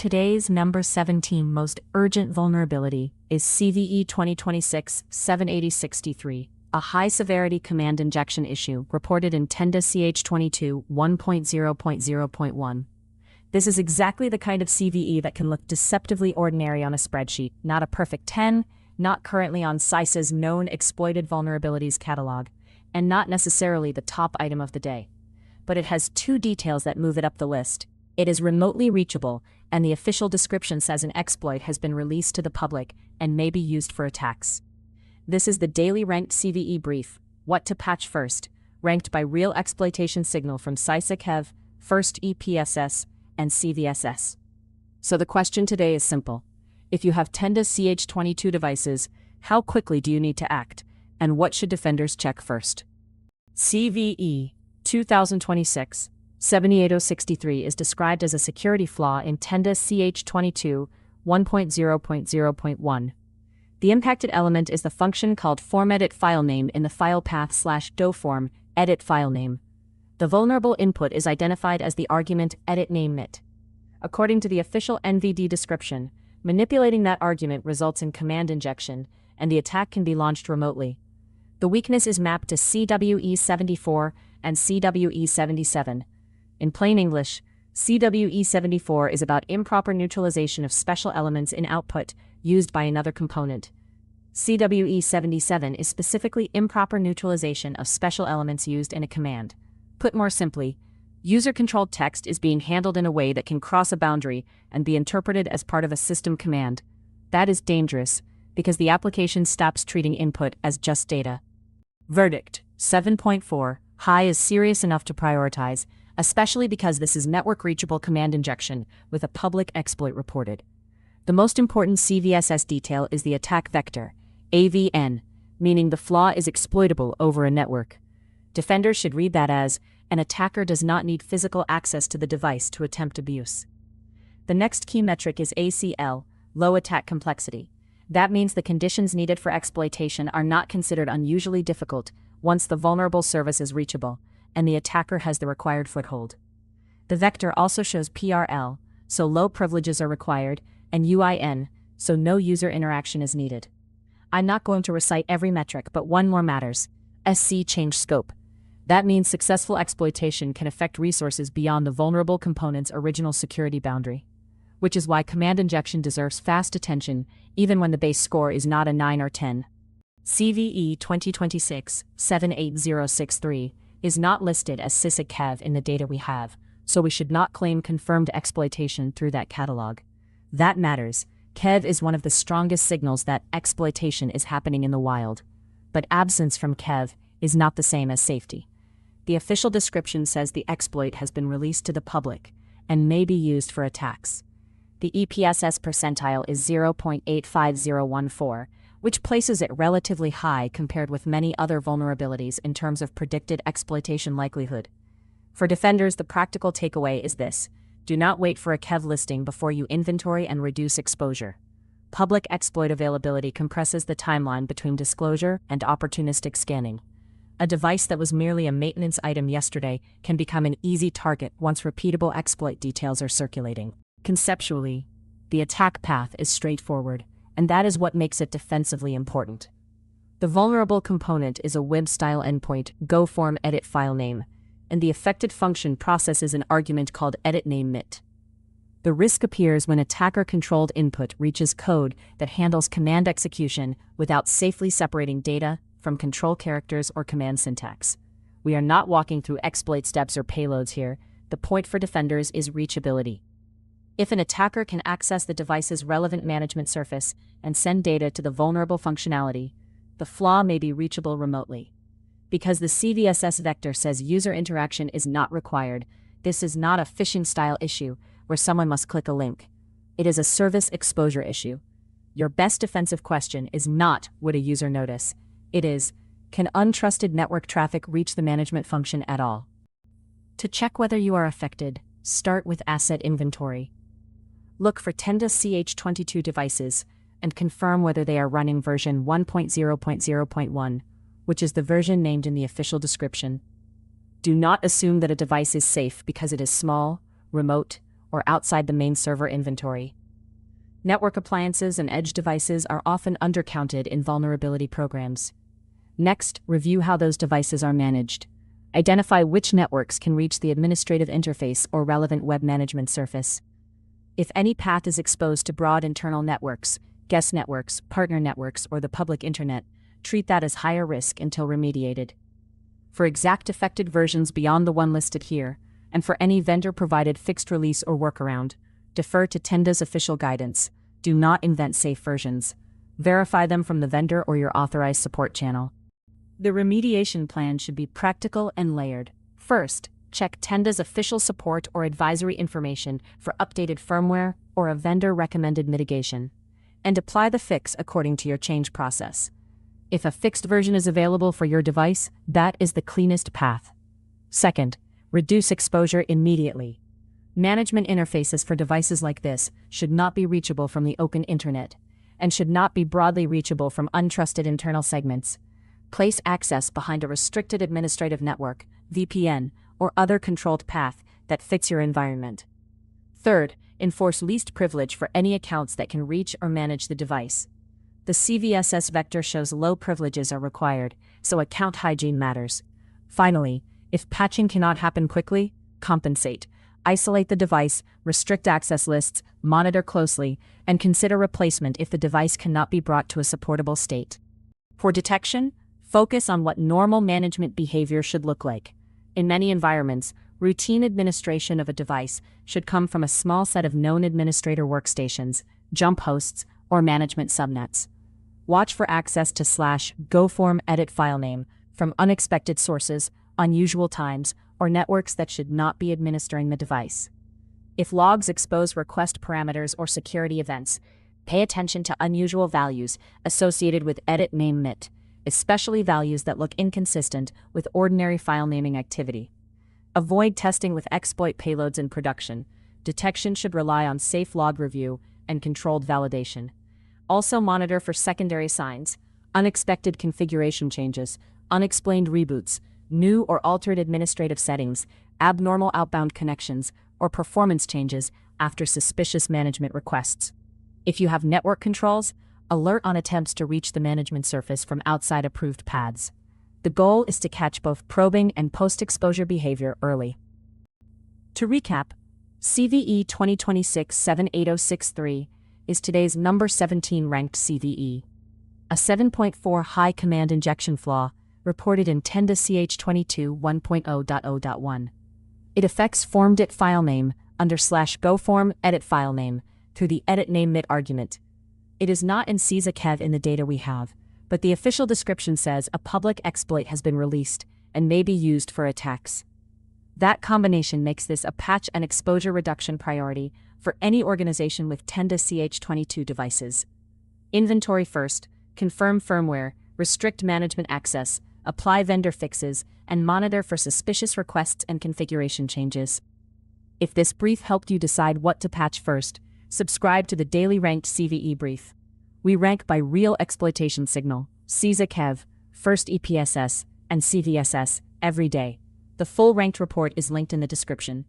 Today's number 17 most urgent vulnerability is CVE-2026-78063, a high-severity command injection issue reported in Tenda CH22 1.0.0.1. This is exactly the kind of CVE that can look deceptively ordinary on a spreadsheet, not a perfect 10, not currently on CISA's known exploited vulnerabilities catalog, and not necessarily the top item of the day. But it has two details that move it up the list. It is remotely reachable, and the official description says an exploit has been released to the public and may be used for attacks. This is the Daily Ranked CVE Brief, What to Patch First, ranked by real exploitation signal from CISA KEV, First EPSS, and CVSS. So the question today is simple. If you have Tenda CH22 devices, how quickly do you need to act, and what should defenders check first? CVE-2026-78063 is described as a security flaw in Tenda CH22 1.0.0.1. The impacted element is the function called formeditFileName in the file path /goform, editFileName. The vulnerable input is identified as the argument editNameMit. According to the official NVD description, manipulating that argument results in command injection, and the attack can be launched remotely. The weakness is mapped to CWE-74 and CWE-77. In plain English, CWE-74 is about improper neutralization of special elements in output used by another component. CWE-77 is specifically improper neutralization of special elements used in a command. Put more simply, user-controlled text is being handled in a way that can cross a boundary and be interpreted as part of a system command. That is dangerous, because the application stops treating input as just data. Verdict: 7.4. High is serious enough to prioritize, especially because this is network-reachable command injection with a public exploit reported. The most important CVSS detail is the attack vector, AVN, meaning the flaw is exploitable over a network. Defenders should read that as, an attacker does not need physical access to the device to attempt abuse. The next key metric is ACL, low attack complexity. That means the conditions needed for exploitation are not considered unusually difficult once the vulnerable service is reachable, and the attacker has the required foothold. The vector also shows PRL, so low privileges are required, and UIN, so no user interaction is needed. I'm not going to recite every metric, but one more matters: SC change scope. That means successful exploitation can affect resources beyond the vulnerable component's original security boundary. Which is why command injection deserves fast attention, even when the base score is not a 9 or 10. CVE 2026-78063 is not listed as CISA KEV in the data we have, so we should not claim confirmed exploitation through that catalog. That matters. KEV is one of the strongest signals that exploitation is happening in the wild. But absence from KEV is not the same as safety. The official description says the exploit has been released to the public and may be used for attacks. The EPSS percentile is 0.85014, which places it relatively high compared with many other vulnerabilities in terms of predicted exploitation likelihood. For defenders, the practical takeaway is this: do not wait for a KEV listing before you inventory and reduce exposure. Public exploit availability compresses the timeline between disclosure and opportunistic scanning. A device that was merely a maintenance item yesterday can become an easy target once repeatable exploit details are circulating. Conceptually, the attack path is straightforward, and that is what makes it defensively important. The vulnerable component is a web-style endpoint, goform editFileName, and the affected function processes an argument called editNameMit. The risk appears when attacker-controlled input reaches code that handles command execution without safely separating data from control characters or command syntax. We are not walking through exploit steps or payloads here. The point for defenders is reachability. If an attacker can access the device's relevant management surface and send data to the vulnerable functionality, the flaw may be reachable remotely. Because the CVSS vector says user interaction is not required, this is not a phishing-style issue where someone must click a link. It is a service exposure issue. Your best defensive question is not, would a user notice? It is, can untrusted network traffic reach the management function at all? To check whether you are affected, start with asset inventory. Look for Tenda CH22 devices and confirm whether they are running version 1.0.0.1, which is the version named in the official description. Do not assume that a device is safe because it is small, remote, or outside the main server inventory. Network appliances and edge devices are often undercounted in vulnerability programs. Next, review how those devices are managed. Identify which networks can reach the administrative interface or relevant web management surface. If any path is exposed to broad internal networks, guest networks, partner networks, or the public internet, treat that as higher risk until remediated. For exact affected versions beyond the one listed here, and for any vendor-provided fixed release or workaround, defer to Tenda's official guidance. Do not invent safe versions. Verify them from the vendor or your authorized support channel. The remediation plan should be practical and layered. First, check Tenda's official support or advisory information for updated firmware or a vendor-recommended mitigation, and apply the fix according to your change process. If a fixed version is available for your device, that is the cleanest path. Second, reduce exposure immediately. Management interfaces for devices like this should not be reachable from the open internet, and should not be broadly reachable from untrusted internal segments. Place access behind a restricted administrative network, VPN, or other controlled path that fits your environment. Third, enforce least privilege for any accounts that can reach or manage the device. The CVSS vector shows low privileges are required, so account hygiene matters. Finally, if patching cannot happen quickly, compensate. Isolate the device, restrict access lists, monitor closely, and consider replacement if the device cannot be brought to a supportable state. For detection, focus on what normal management behavior should look like. In many environments, routine administration of a device should come from a small set of known administrator workstations, jump hosts, or management subnets. Watch for access to /goform editFileName from unexpected sources, unusual times, or networks that should not be administering the device. If logs expose request parameters or security events, pay attention to unusual values associated with editNameMit, especially values that look inconsistent with ordinary file naming activity. Avoid testing with exploit payloads in production. Detection should rely on safe log review and controlled validation. Also monitor for secondary signs, unexpected configuration changes, unexplained reboots, new or altered administrative settings, abnormal outbound connections, or performance changes after suspicious management requests. If you have network controls, alert on attempts to reach the management surface from outside approved paths. The goal is to catch both probing and post-exposure behavior early. To recap, CVE 2026-78063 is today's number 17 ranked CVE. A 7.4 high command injection flaw reported in Tenda CH22 1.0.0.1. It affects formeditFileName under /goform editFileName through the editNameMit argument. It is not in CVE in the data we have, but the official description says a public exploit has been released and may be used for attacks. That combination makes this a patch and exposure reduction priority for any organization with Tenda CH22 devices. Inventory first, confirm firmware, restrict management access, apply vendor fixes, and monitor for suspicious requests and configuration changes. If this brief helped you decide what to patch first, subscribe to the Daily Ranked CVE Brief. We rank by real exploitation signal, CVE, first EPSS, and CVSS, every day. The full ranked report is linked in the description.